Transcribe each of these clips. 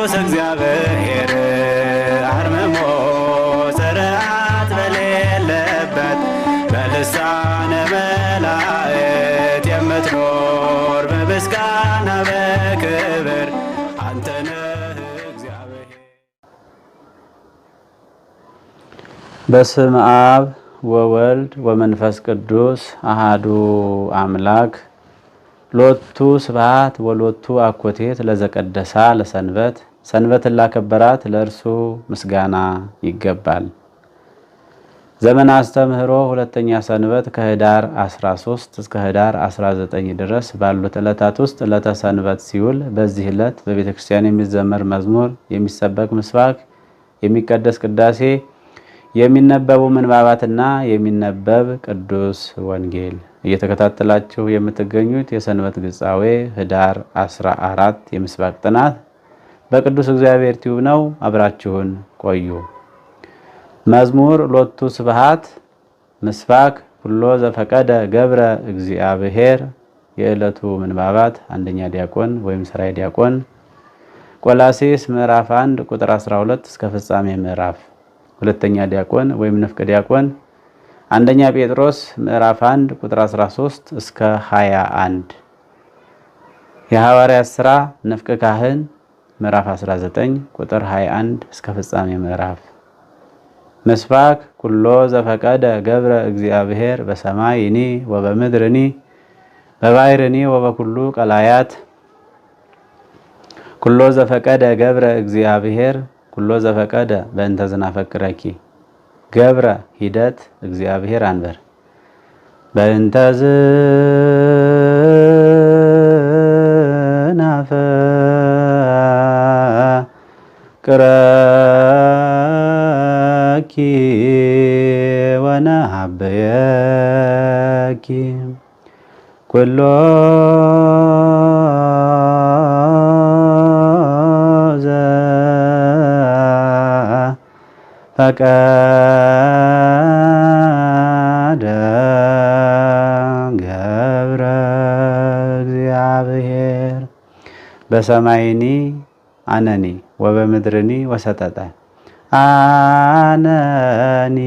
ቅዱስ እግዚአብሔር አርምሞ ጽርዓት በሌለበት በልሳነ መላእክት የምትኖር በምስጋና በክብር አንተ ነህ እግዚአብሔር። በስመ አብ ወወልድ ወመንፈስ ቅዱስ አሃዱ አምላክ ሎቱ ስብሐት ወሎቱ አኮቴት ለዘቀደሳ ለሰንበት ሰንበትን ላከበራት ለእርሱ ምስጋና ይገባል። ዘመነ አስተምህሮ ሁለተኛ ሰንበት ከህዳር 13 እስከ ህዳር 19 ድረስ ባሉት ዕለታት ውስጥ ዕለተ ሰንበት ሲውል በዚህ ዕለት በቤተ ክርስቲያን የሚዘመር መዝሙር፣ የሚሰበክ ምስባክ፣ የሚቀደስ ቅዳሴ፣ የሚነበቡ ምንባባትና የሚነበብ ቅዱስ ወንጌል እየተከታተላችሁ የምትገኙት የሰንበት ግጻዌ ህዳር 14 የምስባክ ጥናት በቅዱስ እግዚአብሔር ቲዩብ ነው። አብራችሁን ቆዩ። መዝሙር ሎቱ ስብሐት ምስባክ ሁሎ ዘፈቀደ ገብረ እግዚአብሔር። የዕለቱ ምንባባት አንደኛ ዲያቆን ወይም ሰራይ ዲያቆን ቆላሴስ ምዕራፍ 1 ቁጥር 12 እስከ ፍጻሜ ምዕራፍ፣ ሁለተኛ ዲያቆን ወይም ንፍቅ ዲያቆን አንደኛ ጴጥሮስ ምዕራፍ 1 ቁጥር 13 እስከ 21፣ የሐዋርያት ሥራ ንፍቅ ካህን ምዕራፍ 19 ቁጥር 21 እስከ ፍጻሜ ምዕራፍ። ምስባክ ኩሎ ዘፈቀደ ገብረ እግዚአብሔር በሰማይኒ ወበምድርኒ በባሕርኒ ወበኩሉ ቀላያት። ኩሎ ዘፈቀደ ገብረ እግዚአብሔር ኩሎ ዘፈቀደ በእንተ ዝናፈቅረኪ ገብረ ሂደት እግዚአብሔር አንበር በእንተ ዝናፈቅረኪ ወነሀበየኪ ኩሎ ፈቀደ ገብረ እግዚአብሔር በሰማይኒ አነኒ ወበምድርኒ ወሰጠጠ አነኒ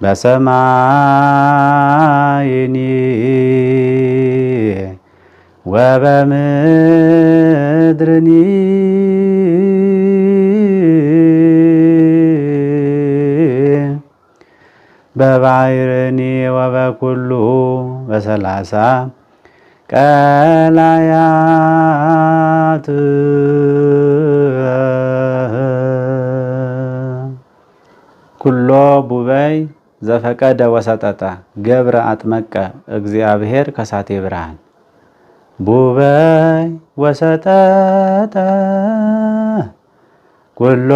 በሰማይኒ ወበምድርኒ በባሕርኒ ወበኩሉ በሰላሳ ቀላያት። ኩሎ ቡበይ ዘፈቀደ ወሰጠጠ ገብረ አጥመቀ እግዚአብሔር ከሳቴ ብርሃን ቡበይ ወሰጠጠ ኩሎ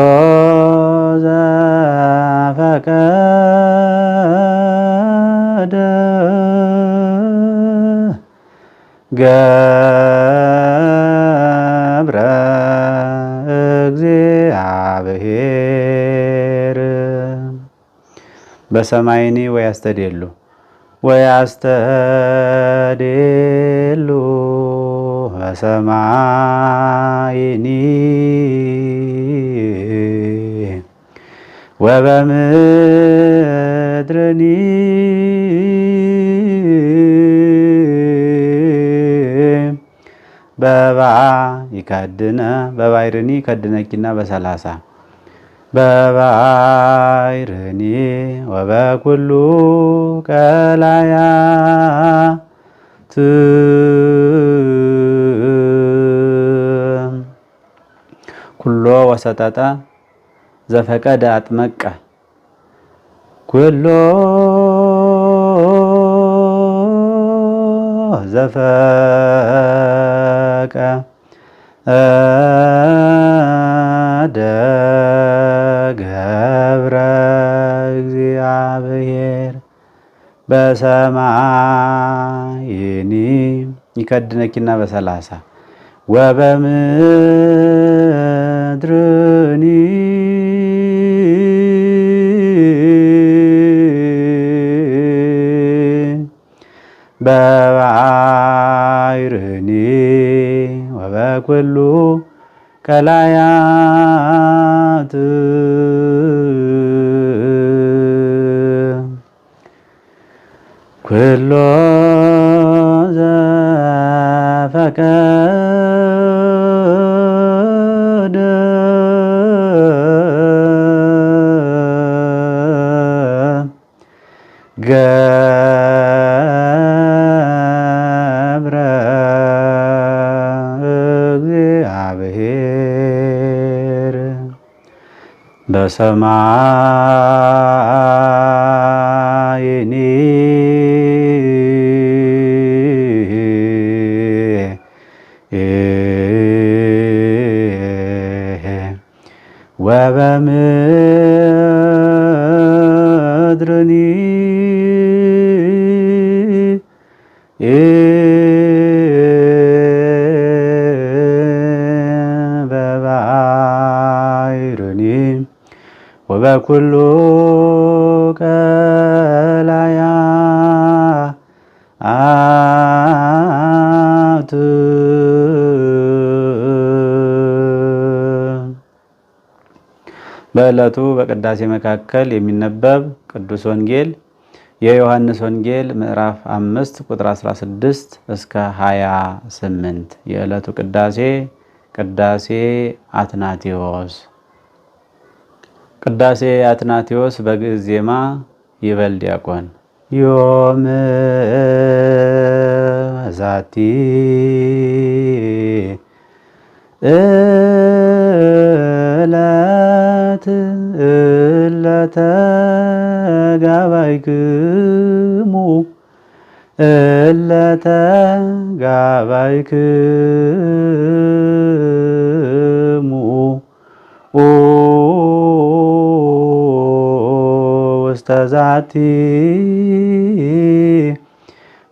ዘፈቀደ ገብረ እግዚአብሔር በሰማይኒ ወያስተዴሉ ወያስተዴሉ በሰማይኒ ወበምድርኒ በባ ይከድነ በባሕርኒ ይከድነኪና በሰላሳ በባሕርኒ ወበኩሉ ቀላያት ኩሎ ወሰጠጠ ዘፈቀደ አጥመቀ ኩሎ ዘፈቀደ ገብረ እግዚአብሔር በሰማይኒ ይከድነኪና በሰላሳ ወበምድርኒ በባሕርኒ ወበኩሉ ቀላያት ኩሎ ዘፈቀደ ገብረ እግዚአብሔር በሰማይኒ ወበምድርኒ በባሕርኒ ወበኩሉ ቀላያት በዕለቱ በቅዳሴ መካከል የሚነበብ ቅዱስ ወንጌል የዮሐንስ ወንጌል ምዕራፍ 5 ቁጥር 16 እስከ 28። የዕለቱ ቅዳሴ አትናቴዎስ። ቅዳሴ አትናቴዎስ በግዕዝ ዜማ ይበል ዲያቆን። ዮም ዛቲ ዕለት ዕለተ ጋባይክሙ ዕለተ ጋባይክሙ ውስተ ዛቲ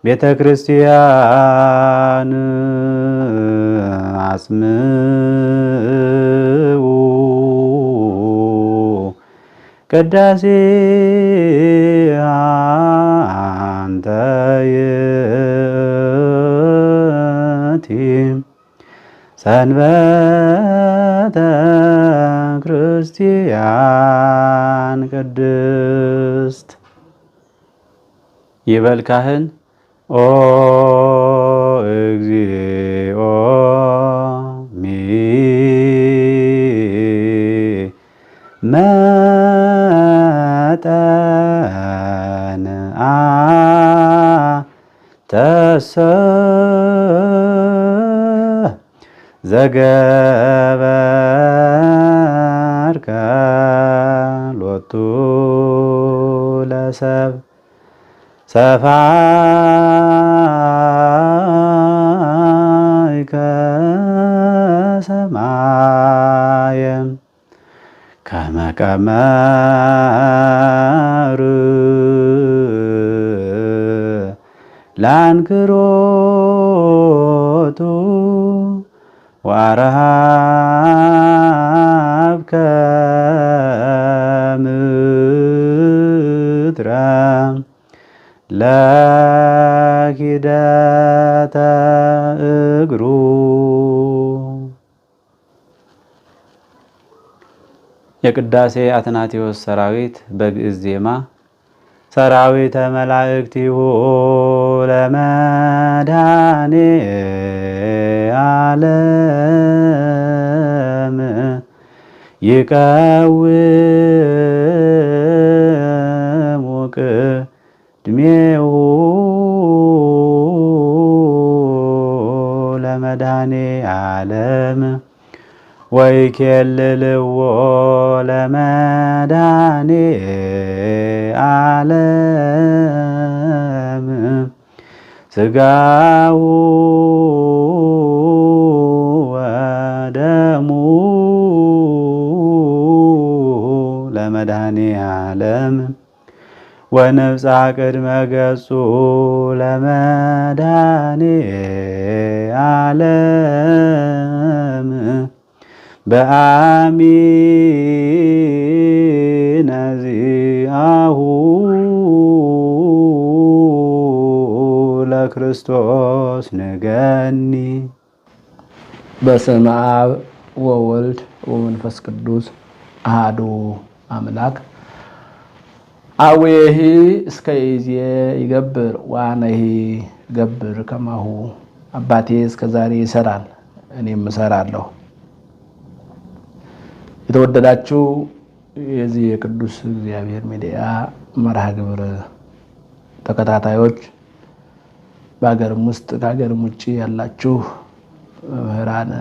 ቤተ ክርስቲያን አጽምዑ ቅዳሴ አንተ የቲ ሰንበተ ክርስቲያን ቅድስት። ይበል ካህን ኦ እግዚኦ መጠን ተሰ ዘገበርከ ሎቱ ለሰብ ሰፋይከ ሰማየ ከመ ቀመር ላንክሮቱ ወረሃብከ ምድረ ለኪደተ እግሩ። የቅዳሴ አትናቴዎስ ሰራዊት በግዕዝ ዜማ ሰራዊተ መላእክቲሁ ለመድኃኔ ዓለም ይቀውሙ ቅድሜሁ ለመድኃኔ ዓለም ወይኬልልዎ ለመድኃኔ ዓለም ሥጋው ወደሙ ለመድኃኔ ዓለም ወነብፃ ቅድመ ገጹ ለመድኃኔ ዓለም በአሚነ ዚአሁ ለክርስቶስ ንገኒ። በስመ አብ ወወልድ ወመንፈስ ቅዱስ አሐዱ አምላክ አዌሂ እስከ ይዜ ይገብር ወአነሂ ገብር ከማሁ። አባቴ እስከ ዛሬ ይሰራል እኔም እሰራለሁ። የተወደዳችሁ የዚህ የቅዱስ እግዚአብሔር ሚዲያ መርሃ ግብር ተከታታዮች በሀገርም ውስጥ ከሀገርም ውጭ ያላችሁ መምህራን፣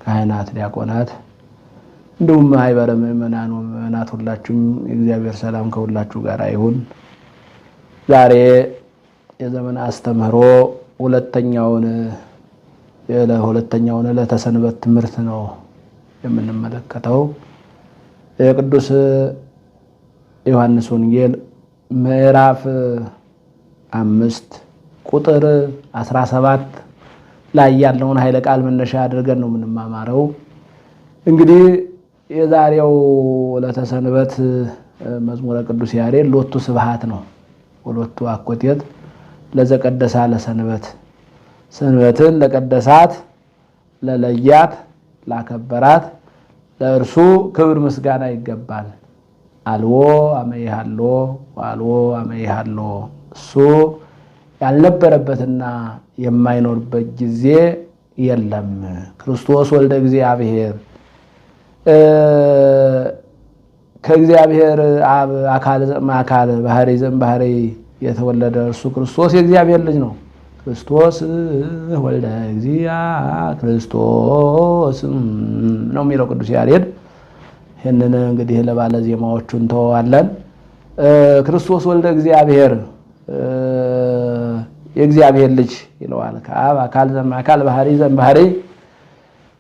ካህናት፣ ዲያቆናት እንዲሁም ማህበረ ምእመናን ወምእመናት ሁላችሁም የእግዚአብሔር ሰላም ከሁላችሁ ጋር ይሁን። ዛሬ የዘመን አስተምህሮ ሁለተኛውን ዕለተ ሰንበት ትምህርት ነው የምንመለከተው። የቅዱስ ዮሐንስ ወንጌል ምዕራፍ 5 ቁጥር 17 ላይ ያለውን ኃይለ ቃል መነሻ አድርገን ነው የምንማማረው። እንግዲህ የዛሬው ዕለተ ሰንበት መዝሙረ ቅዱስ ያሬድ ሎቱ ስብሐት ነው። ወሎቱ አኮቴት ለዘቀደሳ ለሰንበት፣ ሰንበትን ለቀደሳት ለለያት ላከበራት ለእርሱ ክብር ምስጋና ይገባል። አልቦ አመይሃሎ አልቦ አመይሃሎ፣ እሱ ያልነበረበትና የማይኖርበት ጊዜ የለም። ክርስቶስ ወልደ እግዚአብሔር ከእግዚአብሔር አብ አካል ዘእምአካል ባህሪ ዘእምባህሪ የተወለደ እርሱ ክርስቶስ የእግዚአብሔር ልጅ ነው። ክርስቶስ ወልደ እግዚአብሔር ክርስቶስ ነው የሚለው ቅዱስ ያሬድ። ይህንን እንግዲህ ለባለ ዜማዎቹ እንተዋለን። ክርስቶስ ወልደ እግዚአብሔር የእግዚአብሔር ልጅ ይለዋል። ከአብ አካል ዘእምአካል ባህሪ ዘእምባህሪ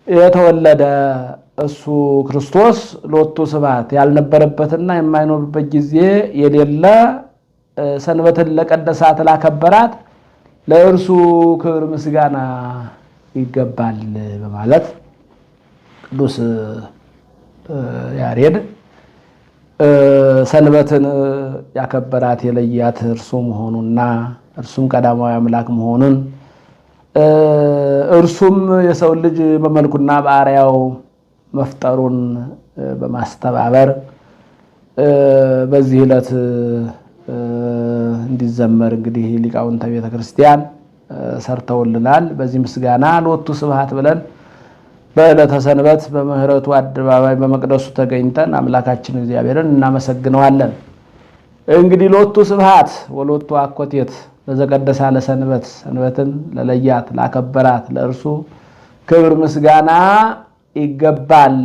የተወለደ እሱ ክርስቶስ ሎቱ ስብሐት ያልነበረበትና የማይኖርበት ጊዜ የሌለ ሰንበትን ለቀደሳት ላከበራት ለእርሱ ክብር ምስጋና ይገባል በማለት ቅዱስ ያሬድ ሰንበትን ያከበራት የለያት እርሱ መሆኑና እርሱም ቀዳማዊ አምላክ መሆኑን እርሱም የሰው ልጅ በመልኩና በአርአያው መፍጠሩን በማስተባበር በዚህ ዕለት እንዲዘመር እንግዲህ ሊቃውንተ ቤተ ክርስቲያን ሰርተውልናል። በዚህ ምስጋና ሎቱ ስብሐት ብለን በዕለተ ሰንበት በምህረቱ አደባባይ በመቅደሱ ተገኝተን አምላካችን እግዚአብሔርን እናመሰግነዋለን። እንግዲህ ሎቱ ስብሐት ወሎቱ አኮቴት ለዘቀደሳ ለሰንበት፣ ሰንበትን ለለያት ላከበራት ለእርሱ ክብር ምስጋና ይገባል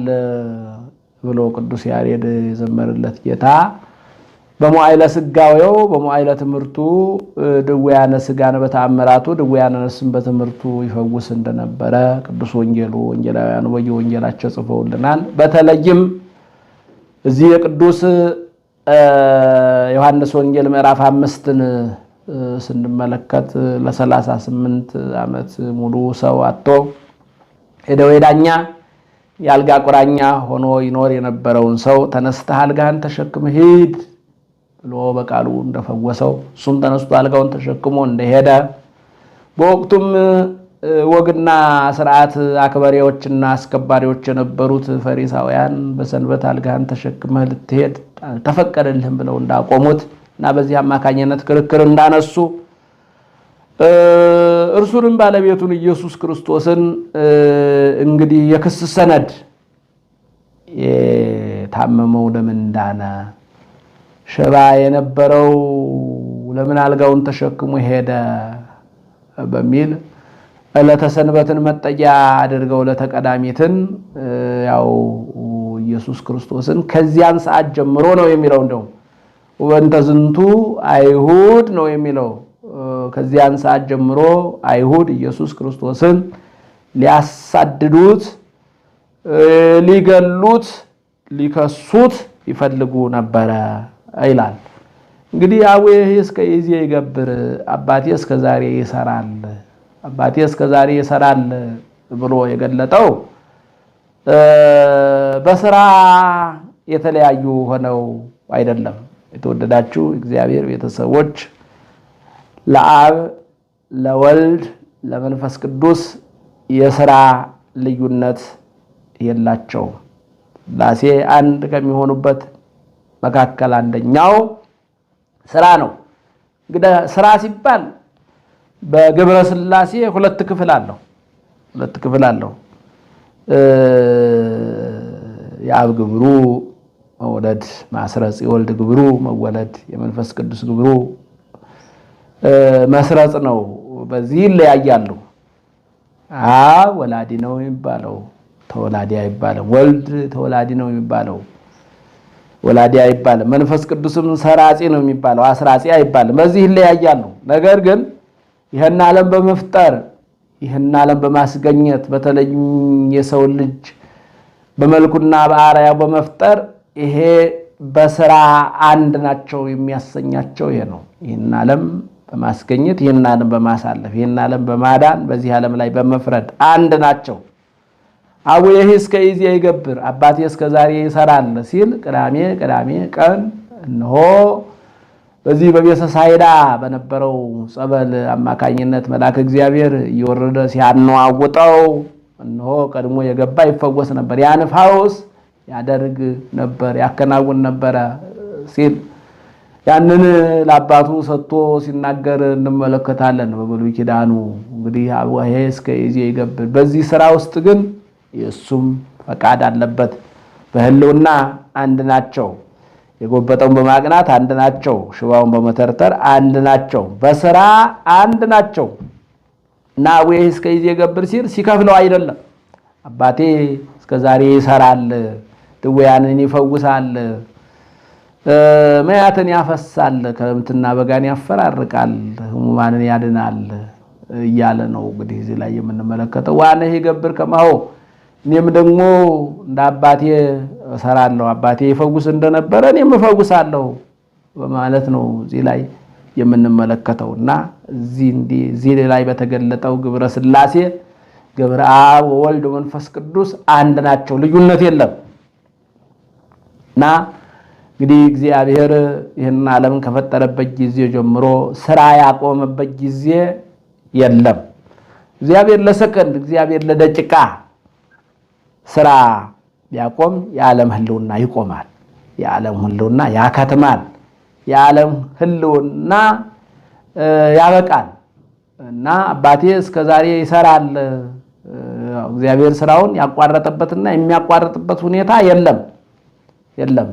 ብሎ ቅዱስ ያሬድ የዘመረለት ጌታ በመዋዕለ ስጋዌው በመዋዕለ ትምህርቱ ድውያነ ስጋን በተአምራቱ ድውያነ ነፍስን በትምህርቱ ይፈውስ እንደነበረ ቅዱስ ወንጌላውያኑ በየወንጌላቸው ጽፈውልናል። በተለይም እዚህ የቅዱስ ዮሐንስ ወንጌል ምዕራፍ 5ን ስንመለከት ለ38 ዓመት ሙሉ ሰው አጥቶ የደዌ ዳኛ የአልጋ ቁራኛ ሆኖ ይኖር የነበረውን ሰው ተነስተህ አልጋህን ተሸክመህ ሂድ ብሎ በቃሉ እንደፈወሰው እሱም ተነስቶ አልጋውን ተሸክሞ እንደሄደ በወቅቱም ወግና ስርዓት አክባሪዎችና አስከባሪዎች የነበሩት ፈሪሳውያን በሰንበት አልጋህን ተሸክመህ ልትሄድ አልተፈቀደልህም ብለው እንዳቆሙት እና በዚህ አማካኝነት ክርክር እንዳነሱ እርሱንም ባለቤቱን ኢየሱስ ክርስቶስን እንግዲህ የክስ ሰነድ የታመመው ለምን ዳነ፣ ሽባ የነበረው ለምን አልጋውን ተሸክሞ ሄደ በሚል ዕለተ ሰንበትን መጠጊያ አድርገው ለተቀዳሚትን ያው ኢየሱስ ክርስቶስን ከዚያን ሰዓት ጀምሮ ነው የሚለው። እንደው ወንተ ዝንቱ አይሁድ ነው የሚለው። ከዚያን ሰዓት ጀምሮ አይሁድ ኢየሱስ ክርስቶስን ሊያሳድዱት፣ ሊገሉት፣ ሊከሱት ይፈልጉ ነበረ ይላል። እንግዲህ አዌህ እስከ ይዜ ይገብር፣ አባቴ እስከ ዛሬ ይሰራል፣ አባቴ እስከ ዛሬ ይሰራል ብሎ የገለጠው በስራ የተለያዩ ሆነው አይደለም። የተወደዳችሁ እግዚአብሔር ቤተሰቦች ለአብ ለወልድ ለመንፈስ ቅዱስ የሥራ ልዩነት የላቸውም። ሥላሴ አንድ ከሚሆኑበት መካከል አንደኛው ስራ ነው። እንግዲህ ስራ ሲባል በግብረ ሥላሴ ሁለት ክፍል አለው። የአብ ግብሩ መውለድ ማስረጽ፣ የወልድ ግብሩ መወለድ፣ የመንፈስ ቅዱስ ግብሩ መስረጽ ነው። በዚህ ይለያያሉ። አብ ወላዲ ነው የሚባለው፣ ተወላዲ አይባልም። ወልድ ተወላዲ ነው የሚባለው፣ ወላዲ አይባልም። መንፈስ ቅዱስም ሰራጺ ነው የሚባለው፣ አስራጺ አይባልም። በዚህ ይለያያሉ። ነገር ግን ይህን ዓለም በመፍጠር ይህን ዓለም በማስገኘት በተለይ የሰው ልጅ በመልኩና በአርአያው በመፍጠር ይሄ በስራ አንድ ናቸው የሚያሰኛቸው ይሄ ነው። ይህን ዓለም በማስገኘት ይህን ዓለም በማሳለፍ ይህን ዓለም በማዳን በዚህ ዓለም ላይ በመፍረድ አንድ ናቸው። አቡዬ እስከ ይእዜ ይገብር፣ አባቴ እስከ ዛሬ ይሰራል ሲል ቅዳሜ ቀን እነሆ በዚህ በቤተ ሳይዳ በነበረው ጸበል አማካኝነት መልአከ እግዚአብሔር እየወረደ ሲያነዋውጠው እነሆ ቀድሞ የገባ ይፈወስ ነበር፣ ያን ፈውስ ያደርግ ነበር፣ ያከናውን ነበር ሲል ያንን ለአባቱ ሰጥቶ ሲናገር እንመለከታለን በብሉይ ኪዳኑ። እንግዲህ አቡዬ እስከ ይእዜ ይገብር፣ በዚህ ስራ ውስጥ ግን የእሱም ፈቃድ አለበት። በህልውና አንድ ናቸው። የጎበጠውን በማቅናት አንድ ናቸው። ሽባውን በመተርተር አንድ ናቸው። በስራ አንድ ናቸው እና አቡዬ እስከ ይእዜ ይገብር ሲል ሲከፍለው አይደለም። አባቴ እስከ ዛሬ ይሰራል፣ ድውያንን ይፈውሳል፣ መያትን ያፈሳል፣ ክረምትና በጋን ያፈራርቃል፣ ህሙማንን ያድናል እያለ ነው። እንግዲህ እዚህ ላይ የምንመለከተው ዋነ ይገብር ከማሁ፣ እኔም ደግሞ እንደ አባቴ እሰራለሁ፣ አባቴ ይፈውስ እንደነበረ እኔም እፈውሳለሁ በማለት ነው እዚህ ላይ የምንመለከተው። እና እዚህ ላይ በተገለጠው ግብረ ሥላሴ ግብረ አብ ወወልድ ወመንፈስ ቅዱስ አንድ ናቸው፣ ልዩነት የለም። እና እንግዲህ እግዚአብሔር ይህን ዓለም ከፈጠረበት ጊዜ ጀምሮ ስራ ያቆመበት ጊዜ የለም። እግዚአብሔር ለሰከንድ እግዚአብሔር ለደቂቃ ስራ ቢያቆም የዓለም ህልውና ይቆማል፣ የዓለም ህልውና ያከትማል፣ የዓለም ህልውና ያበቃል። እና አባቴ እስከ ዛሬ ይሰራል፣ እግዚአብሔር ስራውን ያቋረጠበትና የሚያቋርጥበት ሁኔታ የለም።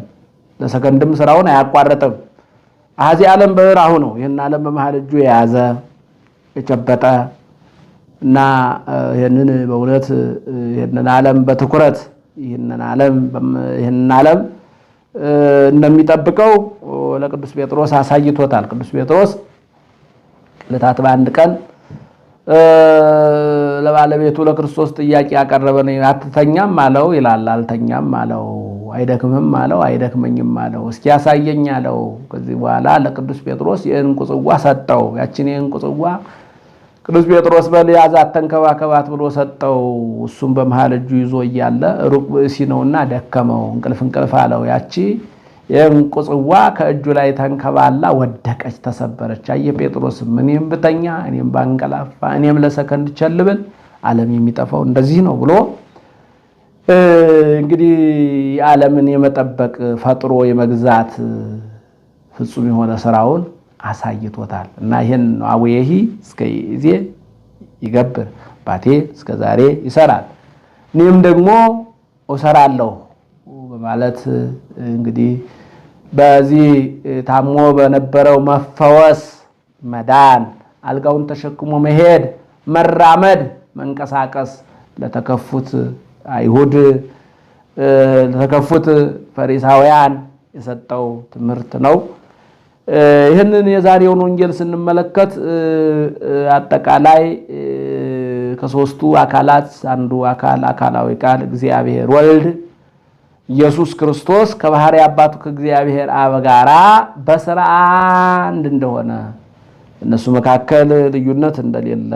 ለሰከንድም ስራውን አያቋርጥም። አዚ ዓለም በራሁ ነው። ይህን ዓለም በመሃል እጁ የያዘ የጨበጠ እና ይህንን በእውነት ይህንን ዓለም በትኩረት ይህንን ዓለም እንደሚጠብቀው ለቅዱስ ጴጥሮስ አሳይቶታል። ቅዱስ ጴጥሮስ ለታት በአንድ ቀን ለባለቤቱ ለክርስቶስ ጥያቄ ያቀረበ ነው። አትተኛም አለው ይላል። አልተኛም አለው። አይደክምም አለው። አይደክመኝም አለው። እስኪ ያሳየኝ አለው። ከዚህ በኋላ ለቅዱስ ጴጥሮስ የዕንቁ ጽዋ ሰጠው። ያችን የዕንቁ ጽዋ ቅዱስ ጴጥሮስ በልያዛት ተንከባከባት ብሎ ሰጠው። እሱም በመሃል እጁ ይዞ እያለ ሩቅ ብእሲ ነውና ደከመው፣ እንቅልፍ አለው። ያቺ የዕንቁ ጽዋ ከእጁ ላይ ተንከባላ ወደቀች፣ ተሰበረች። አየ ጴጥሮስም እኔም ብተኛ እኔም ባንቀላፋ እኔም ለሰከንድ ቸልብል ዓለም የሚጠፋው እንደዚህ ነው ብሎ እንግዲህ ዓለምን የመጠበቅ ፈጥሮ የመግዛት ፍጹም የሆነ ስራውን አሳይቶታል። እና ይሄን ነው አቡዬ እስከ ይእዜ ይገብር፣ አባቴ እስከ ዛሬ ይሰራል እኔም ደግሞ እሰራለሁ በማለት እንግዲህ በዚህ ታሞ በነበረው መፈወስ፣ መዳን፣ አልጋውን ተሸክሞ መሄድ፣ መራመድ፣ መንቀሳቀስ ለተከፉት አይሁድ ለተከፉት ፈሪሳውያን የሰጠው ትምህርት ነው። ይህንን የዛሬውን ወንጌል ስንመለከት አጠቃላይ ከሶስቱ አካላት አንዱ አካላዊ ቃል እግዚአብሔር ወልድ ኢየሱስ ክርስቶስ ከባህሪ አባቱ ከእግዚአብሔር አብ ጋራ በሥራ አንድ እንደሆነ፣ እነሱ መካከል ልዩነት እንደሌለ፣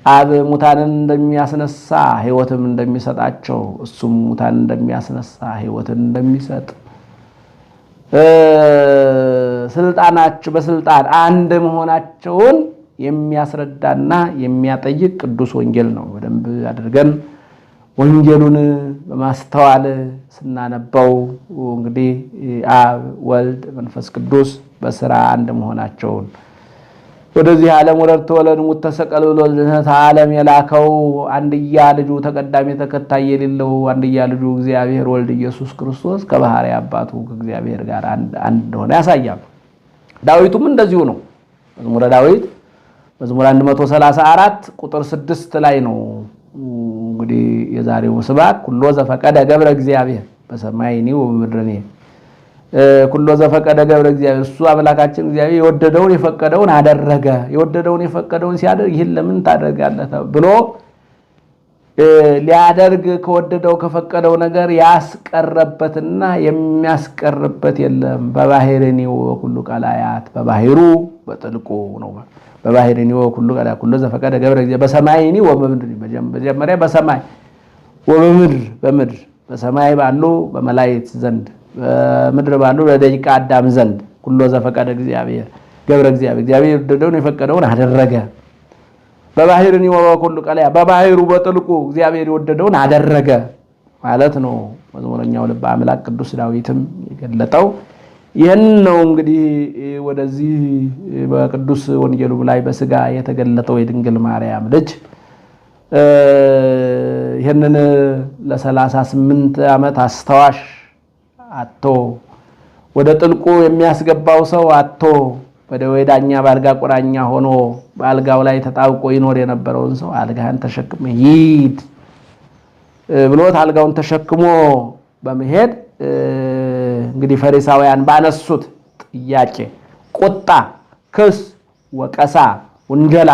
አብ ሙታንን እንደሚያስነሳ ሕይወትም እንደሚሰጣቸው እሱም ሙታንን እንደሚያስነሳ ሕይወትን እንደሚሰጥ በስልጣን አንድ መሆናቸውን የሚያስረዳና የሚያጠይቅ ቅዱስ ወንጌል ነው። በደንብ አድርገን ወንጌሉን በማስተዋል ስናነበው እንግዲህ አብ ወልድ መንፈስ ቅዱስ በሥራ አንድ መሆናቸውን ወደዚህ ዓለም ወረድቶ ለሙት ተሰቀል ብሎ ለዓለም የላከው አንድያ ልጁ ተቀዳሚ ተከታይ የሌለው አንድያ ልጁ እግዚአብሔር ወልድ ኢየሱስ ክርስቶስ ከባህሪ አባቱ ከእግዚአብሔር ጋር አንድ ሆነ ያሳያል። ዳዊቱም እንደዚሁ ነው። መዝሙረ ዳዊት መዝሙር 134 ቁጥር 6 ላይ ነው እንግዲህ የዛሬው ስብሐት ኩሎ ዘፈቀደ ገብረ እግዚአብሔር በሰማይኒ ወበምድርኒ ኩሎ ዘፈቀደ ገብረ እግዚአብሔር እሱ አምላካችን እግዚአብሔር የወደደውን የፈቀደውን አደረገ። የወደደውን የፈቀደውን ሲያደርግ ይህን ለምን ታደርጋለህ ብሎ ሊያደርግ ከወደደው ከፈቀደው ነገር ያስቀረበትና የሚያስቀርበት የለም። በባህሪኒው ሁሉ ቀላያት በባህሩ በጥልቁ ነው። በባህሪኒው ሁሉ ቀላያት ኩሎ ዘፈቀደ ገብረ እግዚአብሔር በሰማይኒ ወበምድር መጀመሪያ በሰማይ ወበምድር በምድር በሰማይ ባሉ በመላእክት ዘንድ በምድር ባሉ ለደቂቀ አዳም ዘንድ ኩሎ ዘፈቀደ እግዚአብሔር ገብረ እግዚአብሔር የወደደውን የፈቀደውን አደረገ። በባህሪኒው ሁሉ ቀላያት በባህሩ በጥልቁ እግዚአብሔር የወደደውን አደረገ ማለት ነው። መዝሙረኛው ልበ አምላክ ቅዱስ ዳዊትም የገለጠው ይህን ነው። እንግዲህ ወደዚህ በቅዱስ ወንጌሉ ላይ በስጋ የተገለጠው የድንግል ማርያም ልጅ ይህንን ለ38 ዓመት አስተዋሽ አጥቶ ወደ ጥልቁ የሚያስገባው ሰው አጥቶ በደዌ ዳኛ በአልጋ ቁራኛ ሆኖ በአልጋው ላይ ተጣብቆ ይኖር የነበረውን ሰው አልጋህን ተሸክመ ሂድ ብሎት አልጋውን ተሸክሞ በመሄድ እንግዲህ ፈሪሳውያን ባነሱት ጥያቄ፣ ቁጣ፣ ክስ፣ ወቀሳ፣ ውንጀላ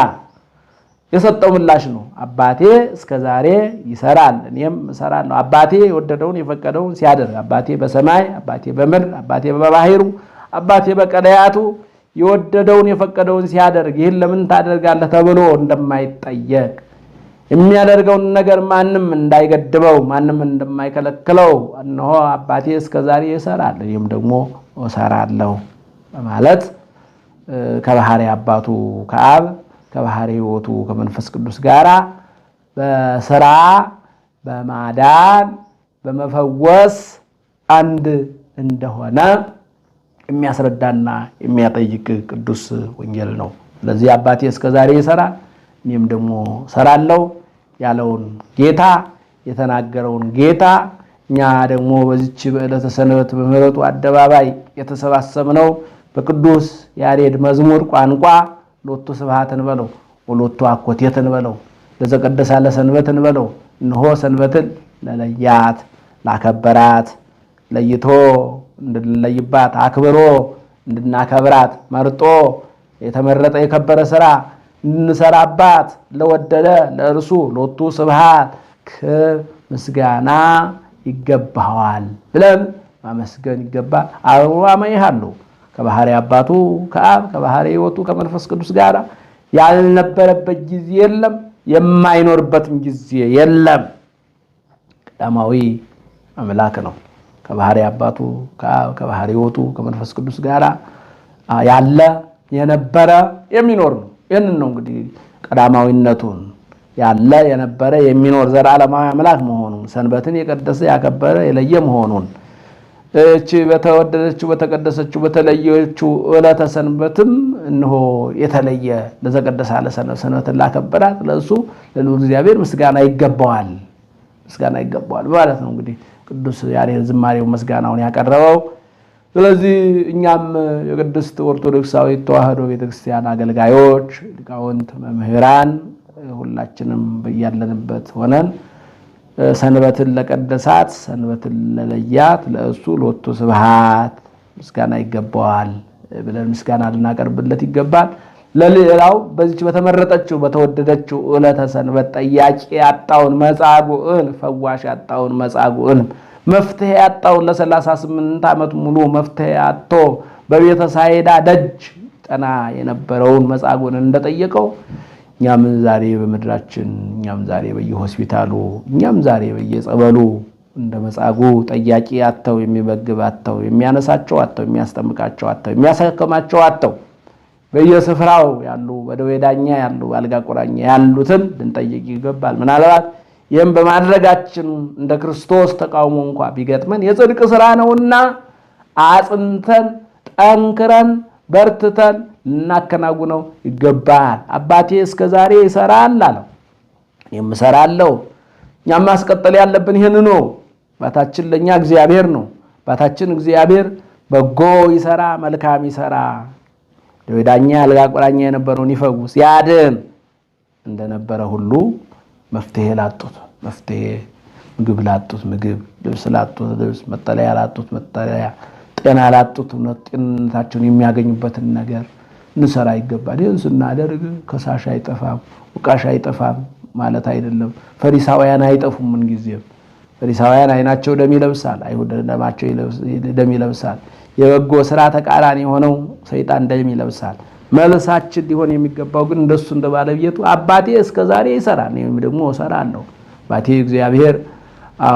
የሰጠው ምላሽ ነው። አባቴ እስከዛሬ ይሰራል እኔም እሰራለሁ። አባቴ የወደደውን የፈቀደውን ሲያደርግ አባቴ በሰማይ አባቴ በምድር አባቴ በባህሩ አባቴ በቀላያቱ የወደደውን የፈቀደውን ሲያደርግ ይህን ለምን ታደርጋለህ ተብሎ እንደማይጠየቅ የሚያደርገውን ነገር ማንም እንዳይገድበው ማንም እንደማይከለክለው እነሆ አባቴ እስከዛሬ ይሰራል እኔም ደግሞ እሰራለሁ በማለት ከባህሪ አባቱ ከአብ ከባህሪ ሕይወቱ ከመንፈስ ቅዱስ ጋራ በሥራ በማዳን በመፈወስ አንድ እንደሆነ የሚያስረዳና የሚያጠይቅ ቅዱስ ወንጌል ነው። ስለዚህ አባቴ እስከዛሬ ይሰራል እኔም ደግሞ እሰራለሁ ያለውን ጌታ የተናገረውን ጌታ እኛ ደግሞ በዚች በዕለተ ሰንበት በምህረቱ አደባባይ የተሰባሰብነው በቅዱስ ያሬድ መዝሙር ቋንቋ ሎቱ ስብሐትን በለው ወሎቱ አኮቴትን በለው ለዘቀደሳ ለሰንበትን በለው እነሆ ሰንበትን ለለያት ላከበራት ለይቶ እንድንለይባት አክብሮ እንድናከብራት መርጦ የተመረጠ የከበረ ሥራ እንሰራባት ለወደደ ለእርሱ ሎቱ ስብሐት ምስጋና ይገባዋል ብለን ማመስገን ይገባል። አማይሃሉ ከባህሪ አባቱ ከአብ ከባህሪ ሕይወቱ ከመንፈስ ቅዱስ ጋር ያልነበረበት ጊዜ የለም፣ የማይኖርበትም ጊዜ የለም። ቀዳማዊ አምላክ ነው። ከባህሪ አባቱ ከአብ ከባህሪ ሕይወቱ ከመንፈስ ቅዱስ ጋር ያለ የነበረ የሚኖር ነው። ይህንን ነው እንግዲህ ቀዳማዊነቱን ያለ የነበረ የሚኖር ዘላለማዊ አምላክ መሆኑን ሰንበትን የቀደሰ ያከበረ የለየ መሆኑን እቺ በተወደደችው በተቀደሰችው በተለየችው ዕለተ ሰንበትም እነሆ የተለየ ለዘቀደሳ ለሰንበትን ላከበራት ለእሱ ለልዑል እግዚአብሔር ምስጋና ይገባዋል ማለት ነው። እንግዲህ ቅዱስ ያሬድ ዝማሬው ምስጋናውን ያቀረበው። ስለዚህ እኛም የቅድስት ኦርቶዶክሳዊት ተዋሕዶ ቤተክርስቲያን አገልጋዮች ሊቃውንት መምህራን ሁላችንም በያለንበት ሆነን ሰንበትን ለቀደሳት ሰንበትን ለለያት ለእሱ ሎቱ ስብሐት ምስጋና ይገባዋል ብለን ምስጋና ልናቀርብለት ይገባል። ለሌላው በዚች በተመረጠችው በተወደደችው ዕለተ ሰንበት ጠያቂ ያጣውን መጻጉዕን ፈዋሽ ያጣውን መጻጉዕን መፍትሄ ያጣውን ለ38 ዓመት ሙሉ መፍትሄ አጥቶ በቤተ ሳይዳ ደጅ ጠና የነበረውን መጻጉዕን እንደጠየቀው እኛም ዛሬ በመድራችን እኛም ዛሬ በየሆስፒታሉ እኛም ዛሬ በየጸበሉ እንደ መጻጉዕ ጠያቂ አጥተው የሚመግብ አጥተው የሚያነሳቸው አጥተው የሚያስጠምቃቸው አጥተው የሚያሳክማቸው አጥተው በየስፍራው ያሉ በደዌ ዳኛ ያሉ አልጋ ቁራኛ ያሉትን ልንጠይቅ ይገባል። ምናልባት ይህም በማድረጋችን እንደ ክርስቶስ ተቃውሞ እንኳ ቢገጥመን የጽድቅ ስራ ነውና አጽንተን ጠንክረን በርትተን ልናከናውነው ይገባል። አባቴ እስከ ዛሬ ይሰራል አለው፣ እኔም እሰራለሁ። እኛም ማስቀጠል ያለብን ይህን ነው። አባታችን ለእኛ እግዚአብሔር ነው። አባታችን እግዚአብሔር በጎ ይሰራ፣ መልካም ይሰራ፣ ዳኛ አልጋ ቁራኛ የነበረውን ይፈውስ ያድን እንደነበረ ሁሉ መፍትሄ ላጡት መፍትሄ፣ ምግብ ላጡት ምግብ፣ ልብስ ላጡት ልብስ፣ መጠለያ ላጡት መጠለያ፣ ጤና ላጡት ጤንነታቸውን የሚያገኙበትን ነገር እንሰራ ይገባል። ይህን ስናደርግ ከሳሽ አይጠፋም፣ ውቃሽ አይጠፋም ማለት አይደለም። ፈሪሳውያን አይጠፉም። ምን ጊዜም ፈሪሳውያን አይናቸው ደም ይለብሳል፣ አይሁድ ደማቸው ደም ይለብሳል። የበጎ ስራ ተቃራኒ የሆነው ሰይጣን ደም ይለብሳል። መልሳችን ሊሆን የሚገባው ግን እንደሱ እንደ ባለቤቱ አባቴ እስከዛሬ ይሰራል፣ እኔም ደግሞ እሰራለሁ። አባቴ እግዚአብሔር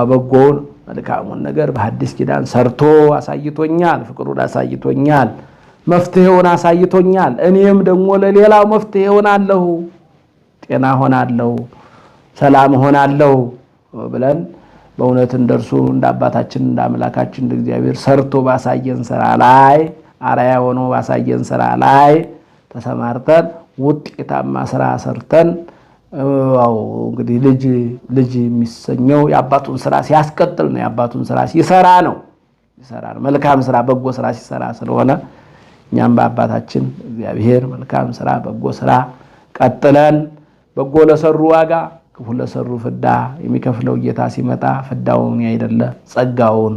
በጎውን መልካሙን ነገር በሐዲስ ኪዳን ሰርቶ አሳይቶኛል፣ ፍቅሩን አሳይቶኛል፣ መፍትሄውን አሳይቶኛል። እኔም ደግሞ ለሌላው መፍትሄ ሆናለሁ፣ ጤና ሆናለሁ፣ ሰላም ሆናለሁ ብለን በእውነት እንደርሱ እንደ አባታችን እንደ አምላካችን እንደ እግዚአብሔር ሰርቶ ባሳየን ስራ ላይ አራያ ሆኖ ባሳየን ስራ ላይ ተሰማርተን ውጤታማ ስራ ሰርተን እንግዲህ ልጅ የሚሰኘው የአባቱን ስራ ሲያስቀጥል ነው። የአባቱን ስራ ሲሰራ ነው። መልካም ስራ በጎ ስራ ሲሰራ ስለሆነ እኛም በአባታችን እግዚአብሔር መልካም ስራ በጎ ስራ ቀጥለን በጎ ለሰሩ ዋጋ ክፉ ለሰሩ ፍዳ የሚከፍለው ጌታ ሲመጣ ፍዳውን ያይደለ ጸጋውን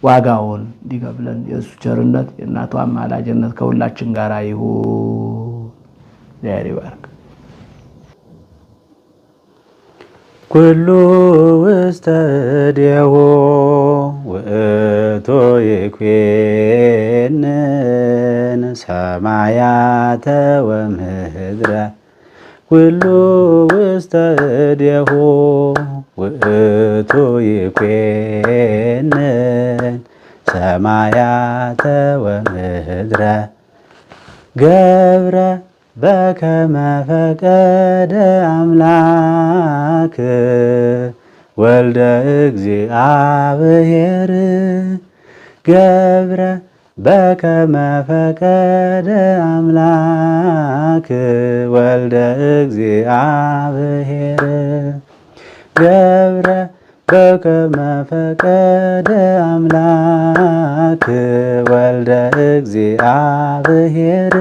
ዋጋውን እንዲከፍለን የእሱ ቸርነት የእናቱ አማላጅነት ከሁላችን ጋር ይሁን። እግዚአብሔር ይባርክ። ኩሉ ውስተ እዴሁ ውእቱ ይኩነን ሰማያተ ወምድረ ኩሉ ውስተ እዴሁ ውእቱ ይኩነን ሰማያተ ወምድረ ገብረ በከመ ፈቀደ አምላክ ወልደ እግዚአብሔር ገብረ በከመ ፈቀደ አምላክ ወልደ እግዚአብሔር ገብረ በከመ ፈቀደ አምላክ ወልደ እግዚአብሔር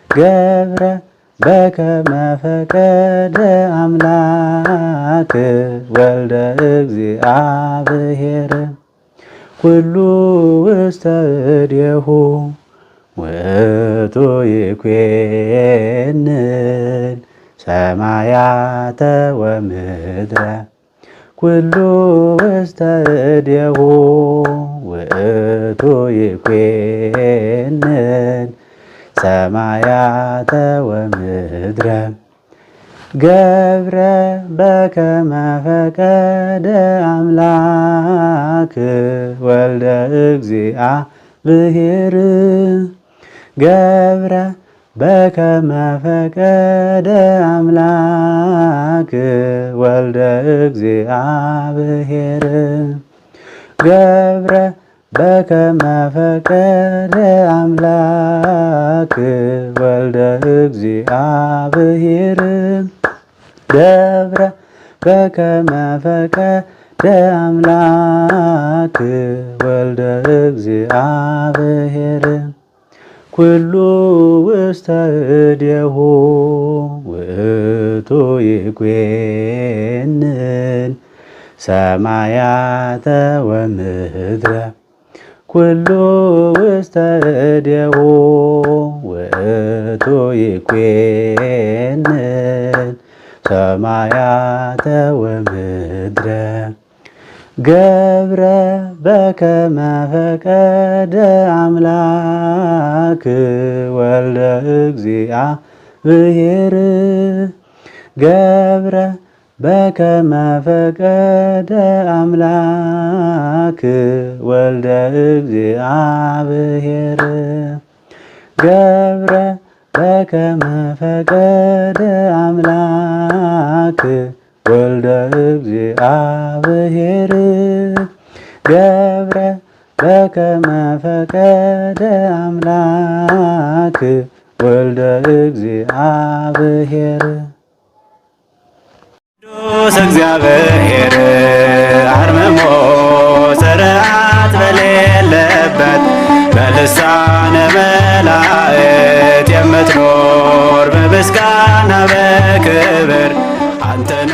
ገብረ በከመ ፈቀደ አምላክ ወልደ እግዚአብሔር ኩሉ ውስተ እዴሁ ውእቱ ይኩነን ሰማያተ ወምድረ ኩሉ ውስተ እዴሁ ውእቱ ይኩነን ሰማያተ ወምድረ ገብረ በከመ ፈቀደ አምላክ ወልደ እግዚአብሔር ገብረ በከመ ፈቀደ አምላክ ወልደ እግዚአብሔር ገብረ በከመ ፈቀደ አምላክ ወልደ እግዚአብሔር ገብረ በከመ ፈቀደ አምላክ ወልደ እግዚአብሔር ኩሉ ውስተ እዴሁ ውእቱ ይኩነን ሰማያተ ወምድረ ኩሉ ውስተ እዴሁ ውእቱ ይኩነን ሰማያተ ወምድረ ገብረ በከመ ፈቀደ አምላክ ወልደ እግዚአብሔር ገብረ በከመ ፈቀደ አምላክ ወልደ እግዚአብሔር ገብረ በከመ ፈቀደ አምላክ ወልደ እግዚአብሔር ገብረ በከመ ፈቀደ አምላክ ወልደ እግዚአብሔር ቅዱስ እግዚአብሔር አርምሞ ጽርዓት በሌለበት በልሳነ መላእክት የምትኖር በምስጋና በክብር አንተነ